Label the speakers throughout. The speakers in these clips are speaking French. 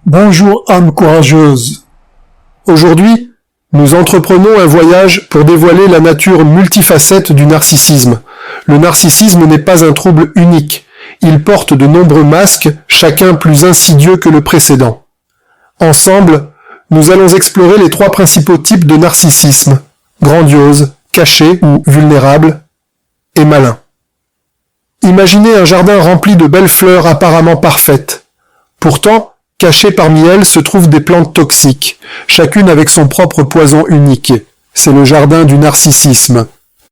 Speaker 1: Bonjour âme courageuse. Aujourd'hui, nous entreprenons un voyage pour dévoiler la nature multifacette du narcissisme. Le narcissisme n'est pas un trouble unique. Il porte de nombreux masques, chacun plus insidieux que le précédent. Ensemble, nous allons explorer les 3 principaux types de narcissisme: grandiose, caché ou vulnérable, et malin. Imaginez un jardin rempli de belles fleurs apparemment parfaites. Pourtant, cachées parmi elles se trouvent des plantes toxiques, chacune avec son propre poison unique. C'est le jardin du narcissisme.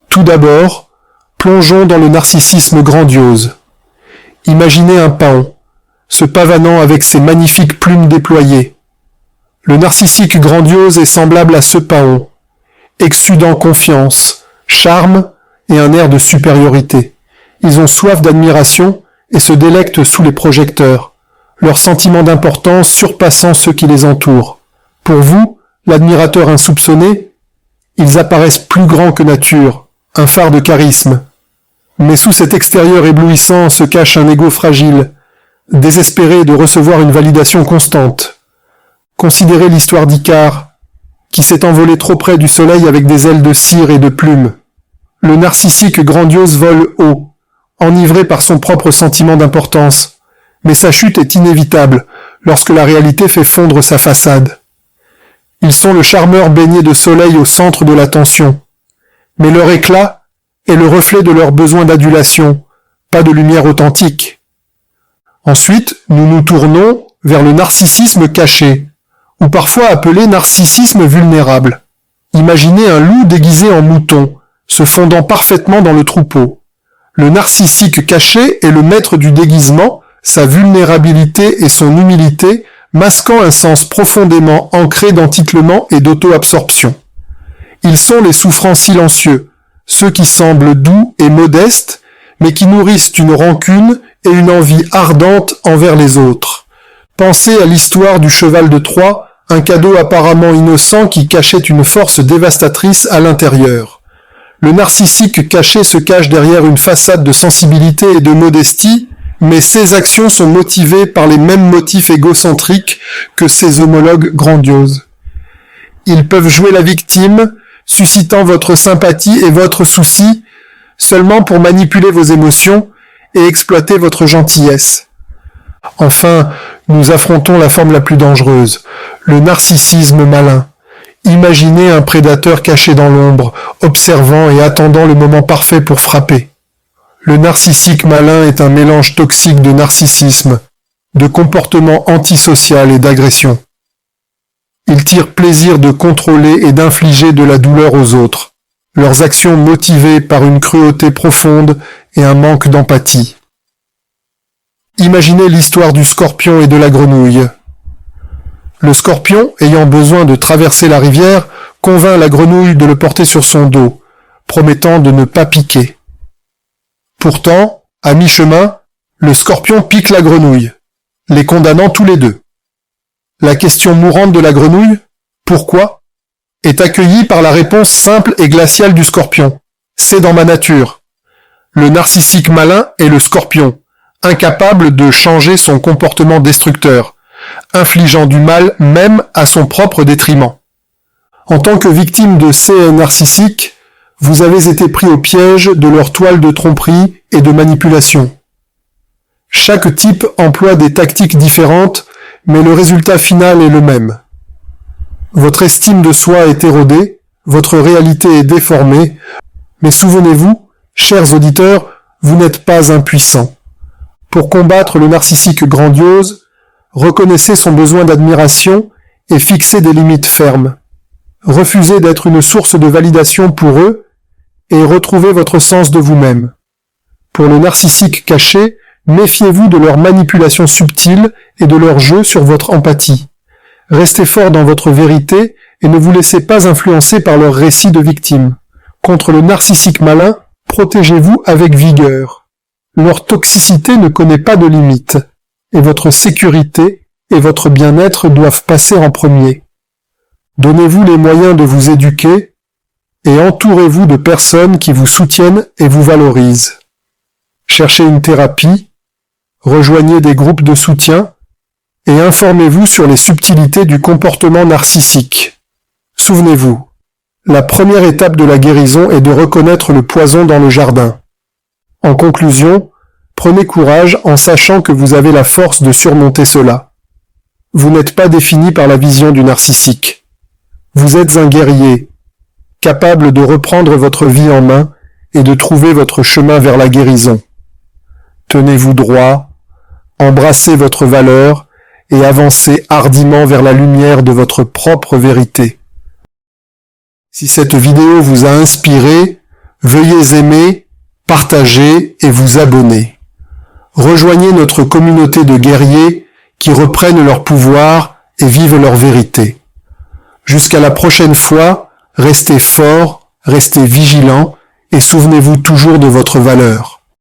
Speaker 1: Tout d'abord, plongeons dans le narcissisme grandiose. Imaginez un paon, se pavanant avec ses magnifiques plumes déployées. Le narcissique grandiose est semblable à ce paon, exsudant confiance, charme et un air de supériorité. Ils ont soif d'admiration et se délectent sous les projecteurs, leur sentiment d'importance surpassant ceux qui les entourent. Pour vous, l'admirateur insoupçonné, ils apparaissent plus grands que nature, un phare de charisme. Mais sous cet extérieur éblouissant se cache un ego fragile, désespéré de recevoir une validation constante. Considérez l'histoire d'Icare, qui s'est envolé trop près du soleil avec des ailes de cire et de plumes. Le narcissique grandiose vole haut, enivré par son propre sentiment d'importance. Mais sa chute est inévitable lorsque la réalité fait fondre sa façade. Ils sont le charmeur baigné de soleil au centre de l'attention. Mais leur éclat est le reflet de leur besoin d'adulation, pas de lumière authentique. Ensuite, nous nous tournons vers le narcissisme caché, ou parfois appelé narcissisme vulnérable. Imaginez un loup déguisé en mouton, se fondant parfaitement dans le troupeau. Le narcissique caché est le maître du déguisement, sa vulnérabilité et son humilité masquant un sens profondément ancré d'entitlement et d'auto-absorption. Ils sont les souffrants silencieux, ceux qui semblent doux et modestes, mais qui nourrissent une rancune et une envie ardente envers les autres. Pensez à l'histoire du cheval de Troie, un cadeau apparemment innocent qui cachait une force dévastatrice à l'intérieur. Le narcissique caché se cache derrière une façade de sensibilité et de modestie, mais ses actions sont motivées par les mêmes motifs égocentriques que ses homologues grandioses. Ils peuvent jouer la victime, suscitant votre sympathie et votre souci, seulement pour manipuler vos émotions et exploiter votre gentillesse. Enfin, nous affrontons la forme la plus dangereuse, le narcissisme malin. Imaginez un prédateur caché dans l'ombre, observant et attendant le moment parfait pour frapper. Le narcissique malin est un mélange toxique de narcissisme, de comportement antisocial et d'agression. Il tire plaisir de contrôler et d'infliger de la douleur aux autres, leurs actions motivées par une cruauté profonde et un manque d'empathie. Imaginez l'histoire du scorpion et de la grenouille. Le scorpion, ayant besoin de traverser la rivière, convainc la grenouille de le porter sur son dos, promettant de ne pas piquer. Pourtant, à mi-chemin, le scorpion pique la grenouille, les condamnant tous les deux. La question mourante de la grenouille, pourquoi, est accueillie par la réponse simple et glaciale du scorpion. C'est dans ma nature. Le narcissique malin est le scorpion, incapable de changer son comportement destructeur, infligeant du mal même à son propre détriment. En tant que victime de ces narcissiques, vous avez été pris au piège de leur toile de tromperie et de manipulation. Chaque type emploie des tactiques différentes, mais le résultat final est le même. Votre estime de soi est érodée, votre réalité est déformée, mais souvenez-vous, chers auditeurs, vous n'êtes pas impuissants. Pour combattre le narcissique grandiose, reconnaissez son besoin d'admiration et fixez des limites fermes. Refusez d'être une source de validation pour eux et retrouvez votre sens de vous-même. Pour le narcissique caché, méfiez-vous de leurs manipulations subtiles et de leur jeu sur votre empathie. Restez fort dans votre vérité et ne vous laissez pas influencer par leurs récits de victimes. Contre le narcissique malin, protégez-vous avec vigueur. Leur toxicité ne connaît pas de limite, et votre sécurité et votre bien-être doivent passer en premier. Donnez-vous les moyens de vous éduquer et entourez-vous de personnes qui vous soutiennent et vous valorisent. Cherchez une thérapie, rejoignez des groupes de soutien et informez-vous sur les subtilités du comportement narcissique. Souvenez-vous, la première étape de la guérison est de reconnaître le poison dans le jardin. En conclusion, prenez courage en sachant que vous avez la force de surmonter cela. Vous n'êtes pas défini par la vision du narcissique. Vous êtes un guerrier, capable de reprendre votre vie en main et de trouver votre chemin vers la guérison. Tenez-vous droit, embrassez votre valeur et avancez hardiment vers la lumière de votre propre vérité. Si cette vidéo vous a inspiré, veuillez aimer, partager et vous abonner. Rejoignez notre communauté de guerriers qui reprennent leur pouvoir et vivent leur vérité. Jusqu'à la prochaine fois, restez forts, restez vigilants et souvenez-vous toujours de votre valeur.